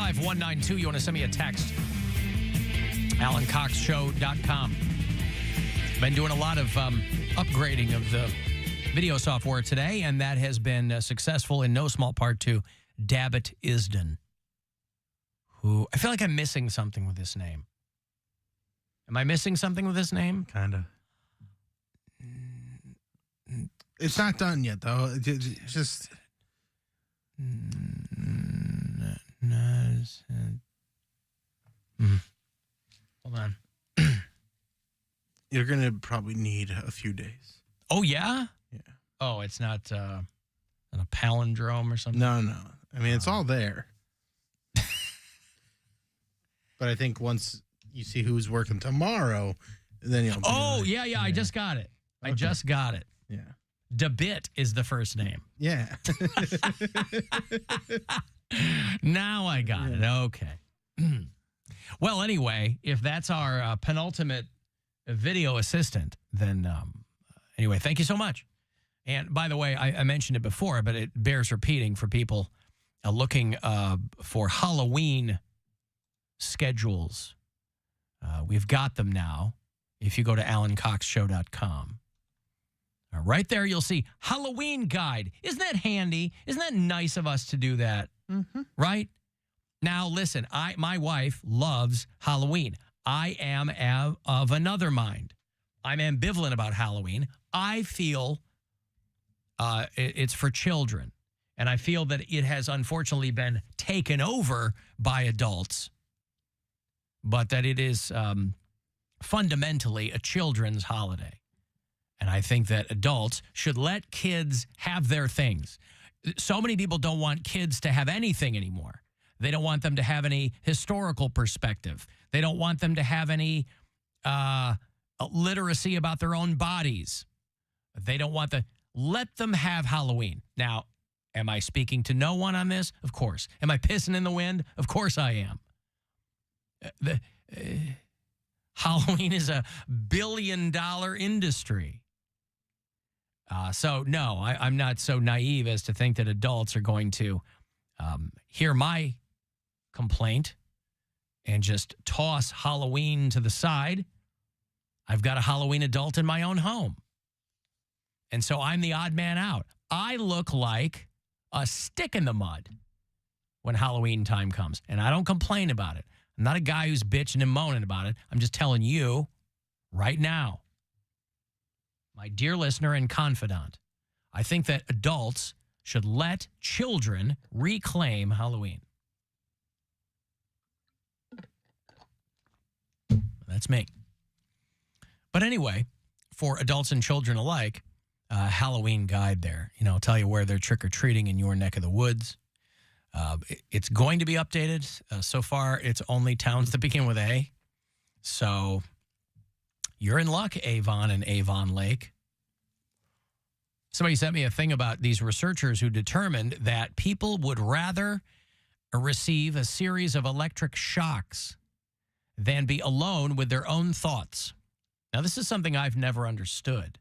55192. You want to send me a text. AlanCoxShow.com. Been doing a lot of upgrading of the video software today, and that has been successful in no small part to Dabbit Isden, who I feel like I'm missing something with this name. Am I missing something with this name? Kind of. It's not done yet, though. Just. Hold on. You're going to probably need a few days. Oh, yeah? Yeah. Oh, it's not a palindrome or something? No. I mean, it's all there. But I think once you see who's working tomorrow, then you'll. Oh, yeah. I just got it. Okay. I just got it. Yeah. Dabbit is the first name. Yeah. Now I got it. Okay. Well, anyway, if that's our penultimate video assistant, then anyway, thank you so much. And by the way, I mentioned it before, but it bears repeating for people looking for Halloween schedules. We've got them now. If you go to AlanCoxShow.com. Right there, you'll see Halloween guide. Isn't that handy? Isn't that nice of us to do that? Mm-hmm. Right? Now, listen, my wife loves Halloween. I am of another mind. I'm ambivalent about Halloween. I feel it's for children. And I feel that it has unfortunately been taken over by adults, but that it is fundamentally a children's holiday. And I think that adults should let kids have their things. So many people don't want kids to have anything anymore. They don't want them to have any historical perspective. They don't want them to have any literacy about their own bodies. They don't want let them have Halloween. Now, am I speaking to no one on this? Of course. Am I pissing in the wind? Of course I am. Halloween is a billion-dollar industry. So, no, I'm not so naive as to think that adults are going to hear my complaint and just toss Halloween to the side. I've got a Halloween adult in my own home. And so I'm the odd man out. I look like a stick in the mud when Halloween time comes, and I don't complain about it. I'm not a guy who's bitching and moaning about it. I'm just telling you right now, my dear listener and confidant, I think that adults should let children reclaim Halloween. That's me. But anyway, for adults and children alike, Halloween guide there. You know, tell you where they're trick-or-treating in your neck of the woods. It's going to be updated. So far, it's only towns that begin with A. So you're in luck, Avon and Avon Lake. Somebody sent me a thing about these researchers who determined that people would rather receive a series of electric shocks than be alone with their own thoughts. Now, this is something I've never understood.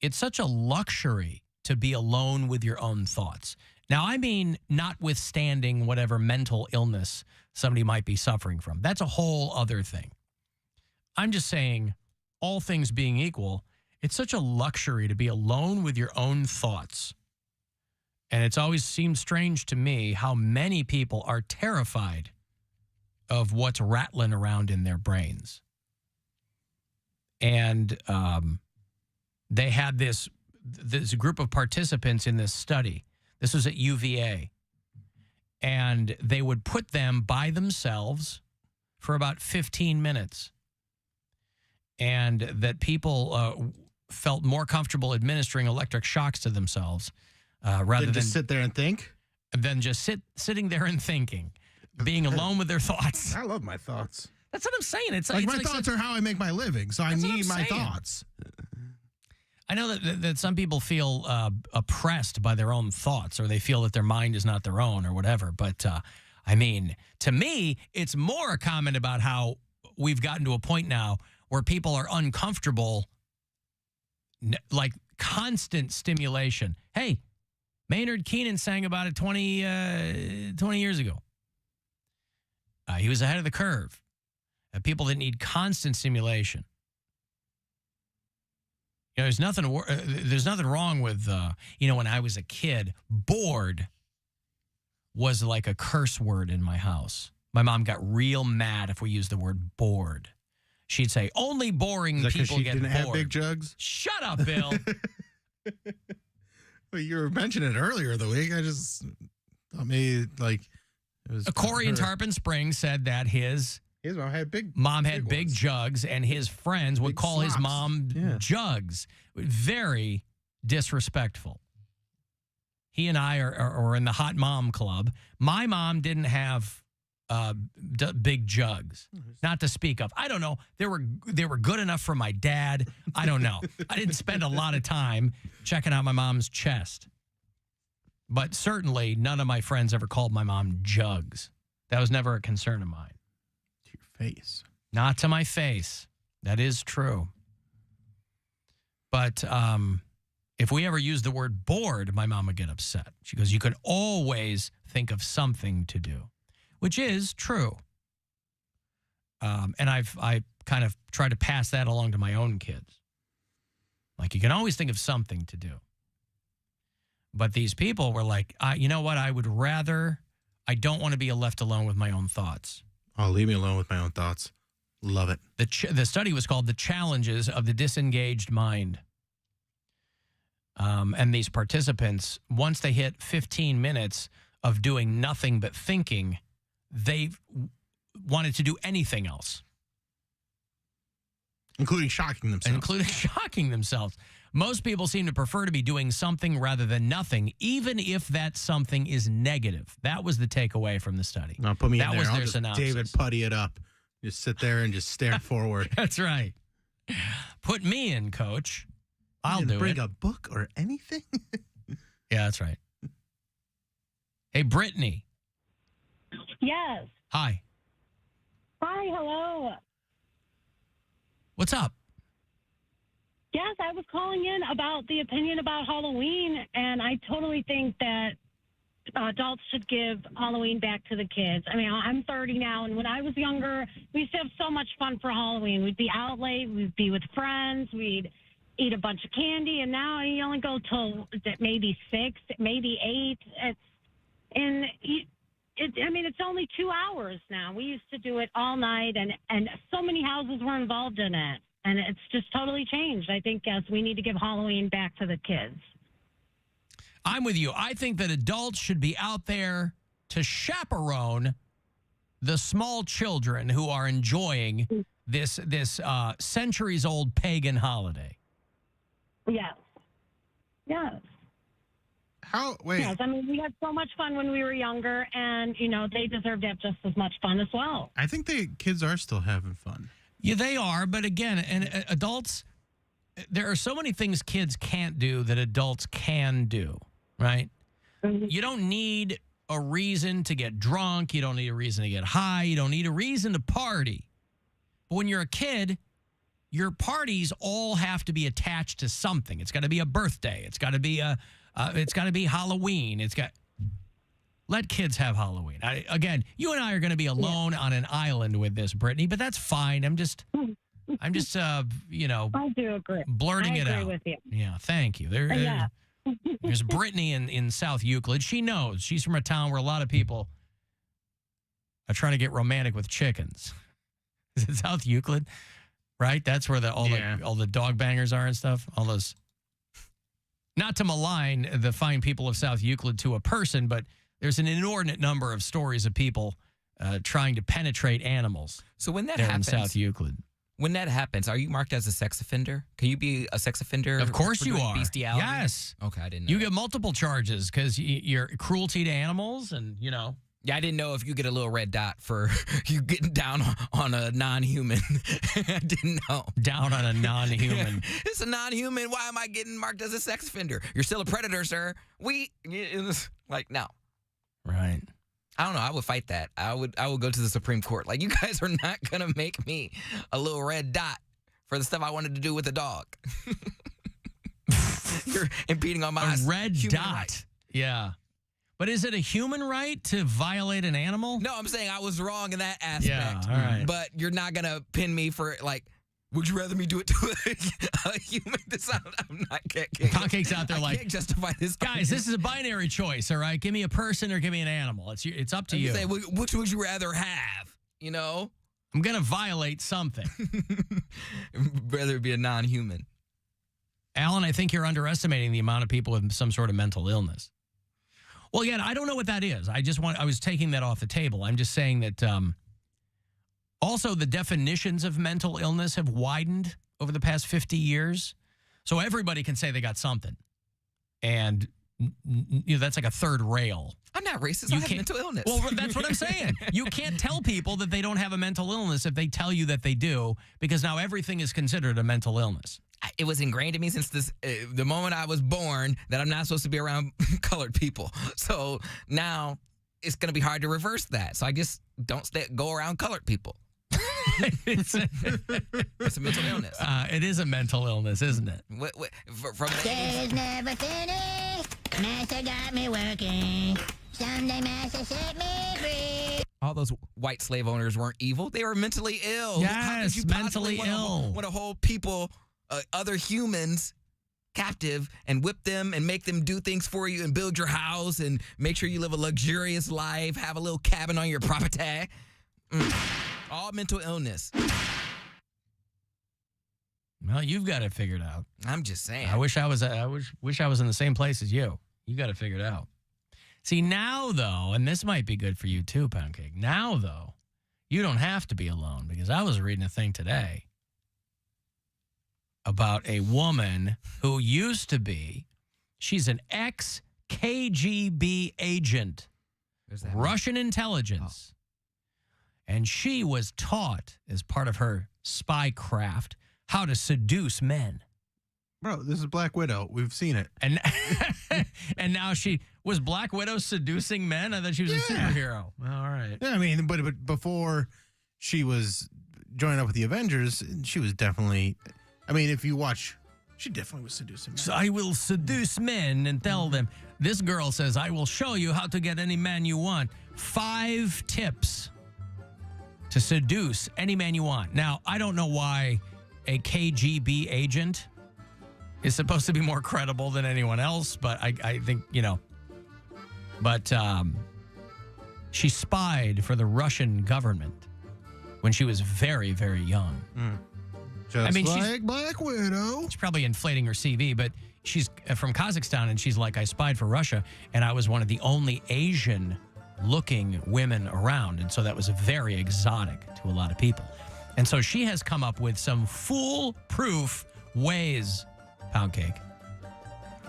It's such a luxury to be alone with your own thoughts. Now, I mean, notwithstanding whatever mental illness somebody might be suffering from. That's a whole other thing. I'm just saying, all things being equal, it's such a luxury to be alone with your own thoughts. And it's always seemed strange to me how many people are terrified of what's rattling around in their brains. And they had this group of participants in this study. This was at UVA. And they would put them by themselves for about 15 minutes. And that people felt more comfortable administering electric shocks to themselves rather than just sit there and think? Than just sitting there and thinking, being alone with their thoughts. I love my thoughts. That's what I'm saying. It's like my thoughts are how I make my living, so I need my thoughts. I know that some people feel oppressed by their own thoughts, or they feel that their mind is not their own or whatever. But, I mean, to me, it's more a comment about how we've gotten to a point now where people are uncomfortable, like constant stimulation. Hey, Maynard Keenan sang about it 20 years ago. He was ahead of the curve. People that need constant stimulation. There's nothing wrong with, when I was a kid, bored was like a curse word in my house. My mom got real mad if we used the word bored. She'd say, only boring people get bored. Didn't have big jugs? Shut up, Bill. Well, you were mentioning it earlier in the week. I just thought maybe it was. Corey in Tarpon Springs said that his mom had big big jugs, and his friends would call his mom jugs. Very disrespectful. He and I are in the hot mom club. My mom didn't have big jugs, not to speak of. I don't know. They were good enough for my dad. I don't know. I didn't spend a lot of time checking out my mom's chest. But certainly none of my friends ever called my mom jugs. That was never a concern of mine. To your face. Not to my face. That is true. But if we ever use the word bored, my mom would get upset. She goes, you could always think of something to do, which is true. And I kind of try to pass that along to my own kids. Like, you can always think of something to do. But these people were like, you know what? I don't want to be left alone with my own thoughts. Oh, leave me alone with my own thoughts. Love it. The study was called The Challenges of the Disengaged Mind. And these participants, once they hit 15 minutes of doing nothing but thinking, they wanted to do anything else. Including shocking themselves. Most people seem to prefer to be doing something rather than nothing, even if that something is negative. That was the takeaway from the study. Now put me that in there. was I'll their just synopsis. David Putty it up. Just sit there and just stare forward. That's right. Put me in, Coach. I'll do it. Bring a book or anything? Yeah, that's right. Hey, Brittany. Yes. Hi. Hi, hello. What's up? Yes, I was calling in about the opinion about Halloween, and I totally think that adults should give Halloween back to the kids. I mean, I'm 30 now, and when I was younger, we used to have so much fun for Halloween. We'd be out late, we'd be with friends, we'd eat a bunch of candy, and now you only go till maybe 6, maybe 8. It's only 2 hours now. We used to do it all night, and so many houses were involved in it. And it's just totally changed. I think, yes, we need to give Halloween back to the kids. I'm with you. I think that adults should be out there to chaperone the small children who are enjoying this centuries-old pagan holiday. Yes. Yes. Wait. Yes, I mean, we had so much fun when we were younger, and, they deserve to have just as much fun as well. I think the kids are still having fun. Yeah, they are. But again, and adults, there are so many things kids can't do that adults can do, right? Mm-hmm. You don't need a reason to get drunk. You don't need a reason to get high. You don't need a reason to party. But when you're a kid, your parties all have to be attached to something. It's got to be a birthday. It's got to be Halloween. Let kids have Halloween. Again, you and I are going to be alone on an island with this, Brittany, but that's fine. I'm just, I do agree. Blurting it out. I agree with you. Yeah, thank you. There's Brittany in South Euclid. She knows. She's from a town where a lot of people are trying to get romantic with chickens. Is it South Euclid? Right? That's where all the dog bangers are and stuff. All those. Not to malign the fine people of South Euclid to a person, but there's an inordinate number of stories of people trying to penetrate animals. So when that happens happens, in South Euclid, when that happens, are you marked as a sex offender? Can you be a sex offender? Of course for you doing are. Bestiality? Yes. Okay, I didn't know. You get multiple charges because you're cruelty to animals, and Yeah, I didn't know if you get a little red dot for you getting down on a non-human. I didn't know. Down on a non-human. It's a non-human. Why am I getting marked as a sex offender? You're still a predator, sir. No. Right. I don't know. I would fight that. I would go to the Supreme Court. Like, you guys are not going to make me a little red dot for the stuff I wanted to do with a dog. You're impeding on my red human dot. rights. Yeah. But is it a human right to violate an animal? No, I'm saying I was wrong in that aspect. Yeah, all right. But you're not going to pin me for, like, would you rather me do it to a human? I'm not getting. Poundcake's out there I can't justify this. guys, this is a binary choice, all right? Give me a person or give me an animal. It's up to you. Say, which would you rather have? You know? I'm going to violate something. Rather it be a non-human. Alan, I think you're underestimating the amount of people with some sort of mental illness. Well, again, I don't know what that is. I was taking that off the table. I'm just saying that also the definitions of mental illness have widened over the past 50 years. So everybody can say they got something. And that's like a third rail. I'm not racist. I have mental illness. Well, that's what I'm saying. You can't tell people that they don't have a mental illness if they tell you that they do, because now everything is considered a mental illness. It was ingrained in me since the moment I was born that I'm not supposed to be around colored people. So now it's going to be hard to reverse that. So I just don't go around colored people. It's a mental illness. It is a mental illness, isn't it? From Day is never finished. Master got me working. Someday Master set me free. All those white slave owners weren't evil. They were mentally ill. Yes, How could you mentally ill. Want to hold people, other humans, captive and whip them and make them do things for you and build your house and make sure you live a luxurious life, have a little cabin on your property. All mental illness. Well, you've got it figured out. I'm just saying. I wish I was in the same place as you. You got it figured out. See, now though, and this might be good for you too, Poundcake. Now though, you don't have to be alone, because I was reading a thing today about a woman who used to be, she's an ex-KGB agent, Russian intelligence. Oh. And she was taught, as part of her spy craft, how to seduce men. Bro, this is Black Widow. We've seen it. And and now was Black Widow seducing men? I thought she was a superhero. All right. Yeah, I mean, but before she was joining up with the Avengers, she was definitely, I mean, if you watch, she definitely was seducing men. So I will seduce men and tell them. This girl says, I will show you how to get any man you want. 5 tips to seduce any man you want. Now, I don't know why a KGB agent is supposed to be more credible than anyone else, but I think, But she spied for the Russian government when she was very, very young. Just like Black Widow. She's probably inflating her CV, but she's from Kazakhstan, and she's like, I spied for Russia, and I was one of the only Asian-looking women around, and so that was very exotic to a lot of people. And so she has come up with some foolproof ways, Poundcake.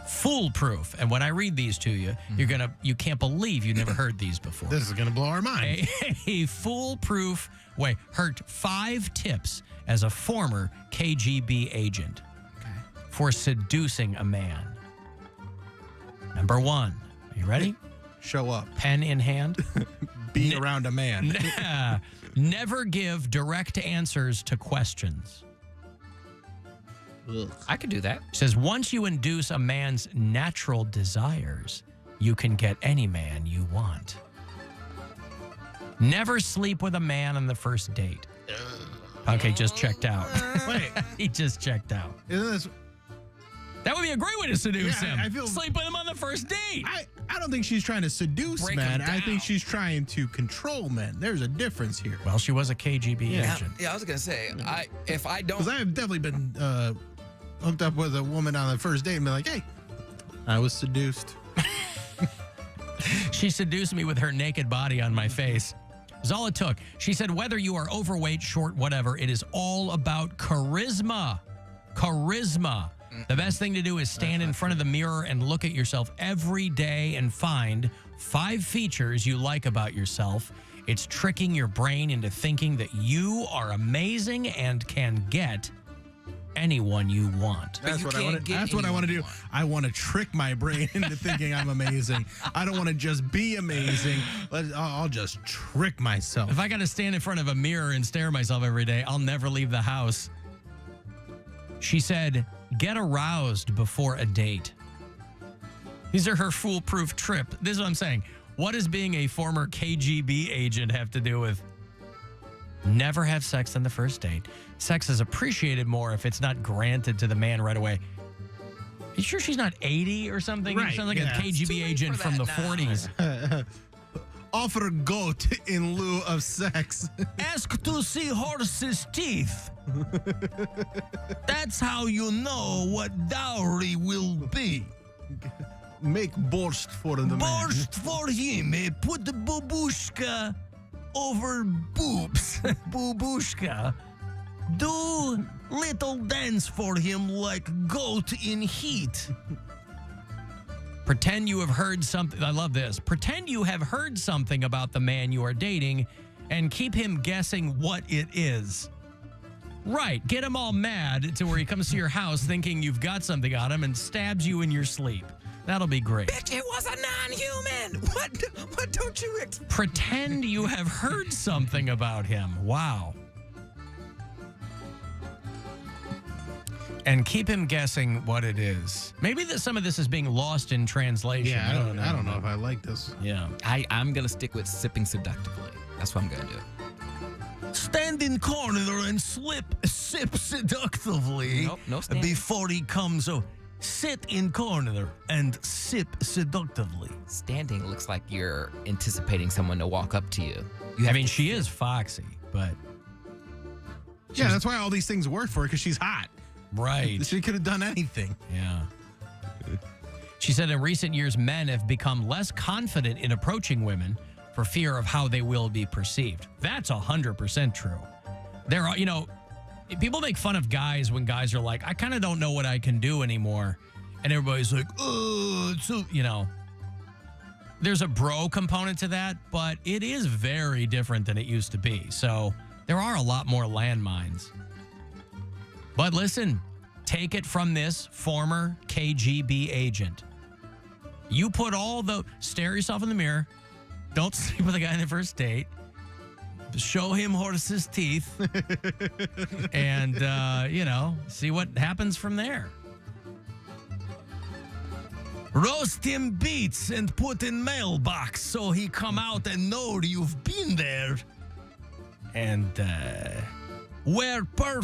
Foolproof. And when I read these to you, you can't believe you never heard these before. This is gonna blow our mind. A foolproof way. Her 5 tips as a former KGB agent for seducing a man. Number 1. Are you ready? Show up. Pen in hand. Be around a man. Never give direct answers to questions. Ugh. I could do that. It says, once you induce a man's natural desires, you can get any man you want. Never sleep with a man on the first date. Okay, just checked out. Wait. He just checked out. Isn't this? That would be a great way to seduce him. I feel sleep with him on the first date. I don't think she's trying to seduce Break men. them I down. think she's trying to control men. There's a difference here. Well, she was a KGB agent. Yeah, I was gonna say, if I don't, Because I have definitely been hooked up with a woman on the first date and been like, hey, I was seduced. She seduced me with her naked body on my face. It was all it took. She said, whether you are overweight, short, whatever, it is all about charisma. Charisma. The best thing to do is stand in front of the mirror and look at yourself every day and find 5 features you like about yourself. It's tricking your brain into thinking that you are amazing and can get anyone you want. That's you what can't get I want to do. anyone. I want to trick my brain into thinking I'm amazing. I don't want to just be amazing. I'll just trick myself. If I got to stand in front of a mirror and stare at myself every day, I'll never leave the house. She said, get aroused before a date. These are her foolproof trip. This is what I'm saying. What does being a former KGB agent have to do with never have sex on the first date? Sex is appreciated more if it's not granted to the man right away. You sure she's not 80 or something? Right, You sound like yeah. a KGB agent from the 40s. Offer goat in lieu of sex. Ask to see horse's teeth. That's how you know what dowry will be. Make borscht for the man. Borscht for him. Put the babushka over boobs. Babushka. Do little dance for him like goat in heat. Pretend you have heard something. I love this. Pretend you have heard something about the man you are dating and keep him guessing what it is. Right. Get him all mad to where he comes to your house thinking you've got something on him and stabs you in your sleep. That'll be great. Bitch, it was a non-human. What don't you expect? Pretend you have heard something about him. Wow. And keep him guessing what it is. Maybe some of this is being lost in translation. Yeah, I don't know if I like this. Yeah. I'm going to stick with sipping seductively. That's what I'm going to do. Stand in corner and sip seductively. Nope, no standing. Before he comes. Oh, sit in corner and sip seductively. Standing looks like you're anticipating someone to walk up to you. I mean, she is foxy, but Yeah, that's why all these things work for her, because she's hot. right. She could have done anything. Yeah. She said in recent years, men have become less confident in approaching women for fear of how they will be perceived. That's 100% true. There are, people make fun of guys when guys are like, I kind of don't know what I can do anymore. And everybody's like, oh, so, there's a bro component to that, but it is very different than it used to be. So there are a lot more landmines. But listen, take it from this former KGB agent. You stare yourself in the mirror. Don't sleep with a guy on the first date. Show him horse's teeth. And, see what happens from there. Roast him beets and put in mailbox so he come out and know you've been there. And, wear perfume.